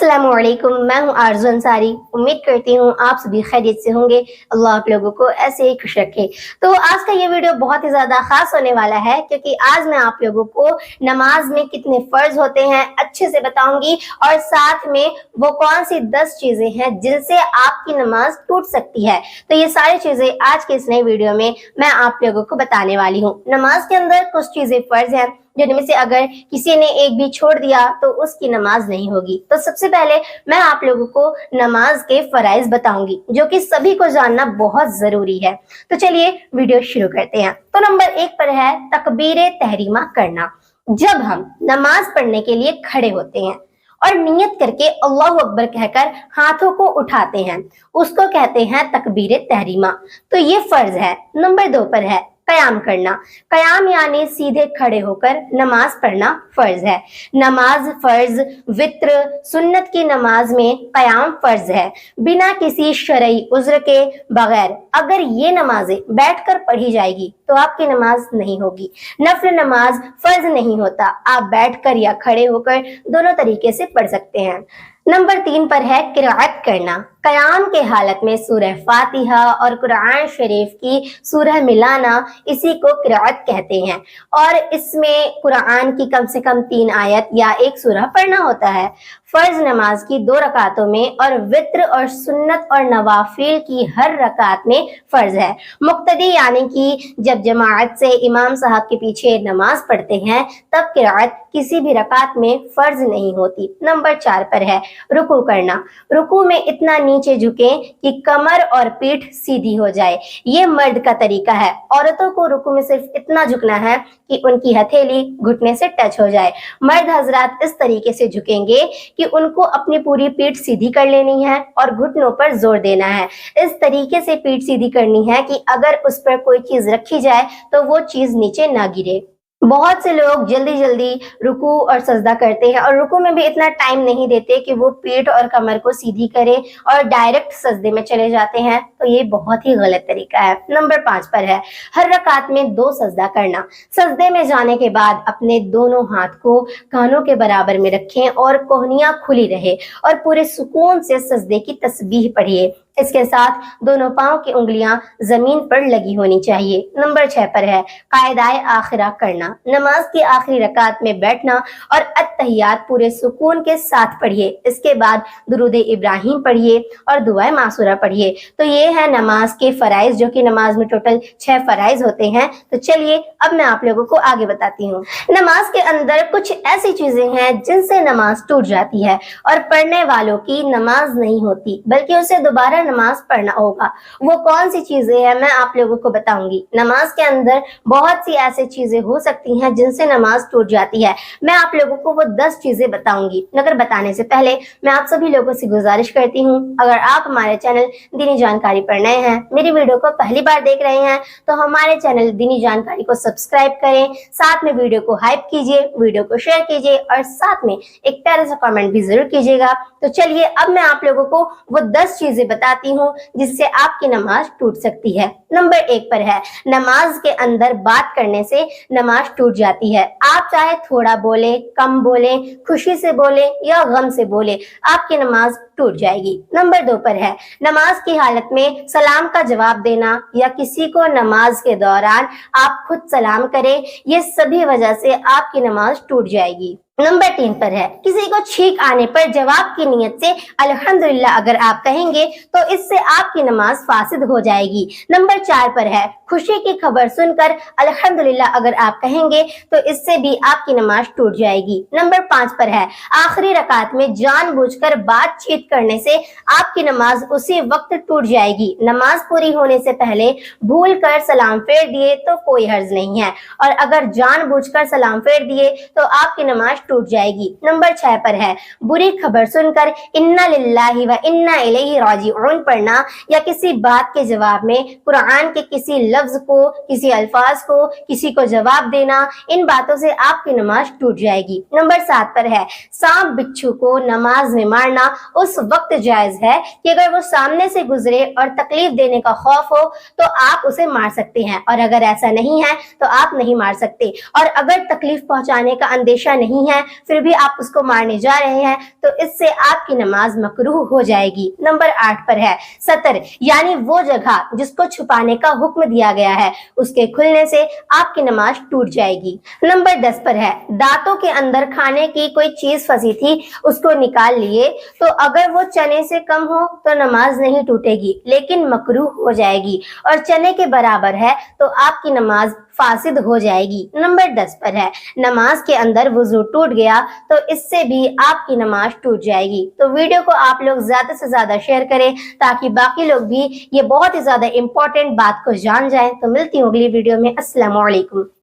अस्सलामुअलैकुम, मैं हूँ आरज़ू अंसारी। उम्मीद करती हूँ आप सभी खैरियत से होंगे। अल्लाह आप लोगों को ऐसे ही खुश रखे। तो आज का ये वीडियो बहुत ही ज़्यादा ख़ास होने वाला है, क्योंकि आज मैं आप लोगों को नमाज में कितने फ़र्ज होते हैं अच्छे से बताऊंगी, और साथ में वो कौन सी 10 चीज़ें हैं जिनसे आपकी नमाज टूट सकती है। तो ये सारी चीज़ें आज के इस नए वीडियो में मैं आप लोगों को बताने वाली हूँ। नमाज के अंदर कुछ चीज़ें फ़र्ज हैं जिनमें से अगर किसी ने एक भी छोड़ दिया तो उसकी नमाज नहीं होगी। तो सबसे पहले मैं आप लोगों को नमाज के फराइज बताऊंगी, जो कि सभी को जानना बहुत जरूरी है। तो चलिए वीडियो शुरू करते हैं। तो नंबर 1 पर है तकबीर तहरीमा करना। जब हम नमाज पढ़ने के लिए खड़े होते हैं और नियत करके अल्लाह अकबर कहकर हाथों को उठाते हैं, उसको कहते हैं तकबीर तहरीमा। तो ये फर्ज है। नंबर 2 पर है कयाम करना। कयाम यानी सीधे खड़े होकर नमाज पढ़ना फर्ज है। नमाज फर्ज, वित्र, सुन्नत की नमाज में कयाम फर्ज है। बिना किसी शरई उज्र के बगैर अगर ये नमाजें बैठकर पढ़ी जाएगी तो आपकी नमाज नहीं होगी। नफल नमाज फर्ज नहीं होता, आप बैठकर या खड़े होकर दोनों तरीके से पढ़ सकते हैं। नंबर 3 पर है किराअत करना। कयाम के हालत में सूरह फातिहा और कुरान शरीफ की सूरह मिलाना, इसी को किराअत कहते हैं। और इसमें कुरान की कम से कम 3 आयत या 1 सूरह पढ़ना होता है। फर्ज नमाज की 2 रकातों में और वित्र और सुन्नत और नवाफिल की हर रकात में फर्ज है। मुक्तदी यानी कि जब जमाअत से इमाम साहब के पीछे नमाज पढ़ते हैं तब किराअत किसी भी रकात में फर्ज नहीं होती। नंबर 4 पर है रुकू करना। रुकू में इतना नीचे झुके कि कमर और पीठ सीधी हो जाए। ये मर्द का तरीका है। औरतों को रुकू में सिर्फ इतना झुकना है कि उनकी हथेली घुटने से टच हो जाए। मर्द हजरात इस तरीके से झुकेंगे कि उनको अपनी पूरी पीठ सीधी कर लेनी है और घुटनों पर जोर देना है। इस तरीके से पीठ सीधी करनी है कि अगर उस पर कोई चीज रखी जाए तो वो चीज नीचे ना गिरे। बहुत से लोग जल्दी जल्दी रुकू और सजदा करते हैं और रुकू में भी इतना टाइम नहीं देते कि वो पीठ और कमर को सीधी करें और डायरेक्ट सजदे में चले जाते हैं। तो ये बहुत ही गलत तरीका है। नंबर 5 पर है हर रकात में 2 सजदा करना। सजदे में जाने के बाद अपने दोनों हाथ को कानों के बराबर में रखें और कोहनियां खुली रहे और पूरे सुकून से सजदे की तस्बीह पढ़िए। इसके साथ दोनों पांव की उंगलियां जमीन पर लगी होनी चाहिए। नंबर 6 पर है कायदाए आखिरा करना। नमाज की आखिरी रकात में बैठना और अत्तहियात पूरे सुकून के साथ पढ़िए। इसके बाद दुरूद इब्राहिम पढ़िए और दुआए मासूरा पढ़िए। तो ये है नमाज के फराइज, जो कि नमाज में टोटल 6 फराइज होते हैं। तो चलिए अब मैं आप लोगों को आगे बताती हूँ। नमाज के अंदर कुछ ऐसी चीजें हैं जिनसे नमाज टूट जाती है और पढ़ने वालों की नमाज नहीं होती, बल्कि उसे दोबारा नमाज पढ़ना होगा। वो कौन सी चीजें हैं मैं आप लोगों को बताऊंगी। नमाज के अंदर बहुत सी ऐसी चीजें हो सकती हैं जिनसे नमाज टूट जाती है। मैं आप लोगों को वो 10 चीजें बताऊंगी। मगर बताने से पहले मैं आप सभी लोगों से गुजारिश करती हूँ, अगर आप हमारे चैनल दीनी जानकारी पर नए हैं, मेरी वीडियो को पहली बार देख रहे हैं, तो हमारे चैनल दीनी जानकारी को सब्सक्राइब करें, साथ में वीडियो को हाइप कीजिए, वीडियो को शेयर कीजिए और साथ में एक प्यारा सा कमेंट भी जरूर कीजिएगा। तो चलिए अब मैं आप लोगों को वो 10 चीजें बताती हूँ जिससे आपकी नमाज टूट सकती है। नंबर 1 पर है नमाज के अंदर बात करने से नमाज टूट जाती है। आप चाहे थोड़ा बोले, कम बोले, खुशी से बोले या गम से बोले, आपकी नमाज टूट जाएगी। नंबर 2 पर है नमाज की हालत में सलाम का जवाब देना या किसी को नमाज के दौरान आप खुद सलाम करें, ये सभी वजह से आपकी नमाज टूट जाएगी। नंबर 3 पर है किसी को छींक आने पर जवाब की नियत से अल्हम्दुलिल्लाह अगर आप कहेंगे तो इससे आपकी नमाज फासिद हो जाएगी। नंबर 4 पर है खुशी की खबर सुनकर अल्हम्दुलिल्लाह अगर आप कहेंगे तो इससे भी आपकी नमाज टूट जाएगी। नंबर 5 पर है आखिरी रकात में जानबूझकर बातचीत करने से आपकी नमाज उसी वक्त टूट जाएगी। नमाज पूरी होने से पहले भूल कर सलाम फेर दिए तो कोई हर्ज नहीं है, और अगर जानबूझकर सलाम फेर दिए तो आपकी नमाज टूट जाएगी। नंबर 6 पर है बुरी खबर सुनकर इन्ना लिल्लाहि व इन्ना इलैहि राजिऊन पढ़ना या किसी बात के जवाब में कुरान के किसी लफ्ज को, किसी अल्फाज को, किसी को जवाब देना, इन बातों से आपकी नमाज टूट जाएगी। नंबर 7 पर है सांप बिच्छू को नमाज में मारना उस वक्त जायज है कि अगर वो सामने से गुजरे और तकलीफ देने का खौफ हो तो आप उसे मार सकते हैं, और अगर ऐसा नहीं है तो आप नहीं मार सकते। और अगर तकलीफ पहुंचाने का अंदेशा नहीं है हैं फिर भी आप उसको मारने जा रहे हैं तो इससे आपकी नमाज मकरूह हो जाएगी। नंबर 8 पर है सतर, यानी वो जगह जिसको छुपाने का हुक्म दिया गया है उसके खुलने से आपकी नमाज टूट जाएगी। नंबर 10 पर है दांतों के अंदर खाने की कोई चीज फंसी थी उसको निकाल लिए, तो अगर वो चने से कम हो तो नमाज नहीं टूटेगी लेकिन मकरूह हो जाएगी, और चने के बराबर है तो आपकी नमाज फासिद हो जाएगी। नंबर 10 पर है नमाज के अंदर वुजू टूट गया तो इससे भी आपकी नमाज टूट जाएगी। तो वीडियो को आप लोग ज्यादा से ज्यादा शेयर करें ताकि बाकी लोग भी ये बहुत ही ज्यादा इंपॉर्टेंट बात को जान जाएं। तो मिलती हूँ अगली वीडियो में। अस्सलाम वालेकुम।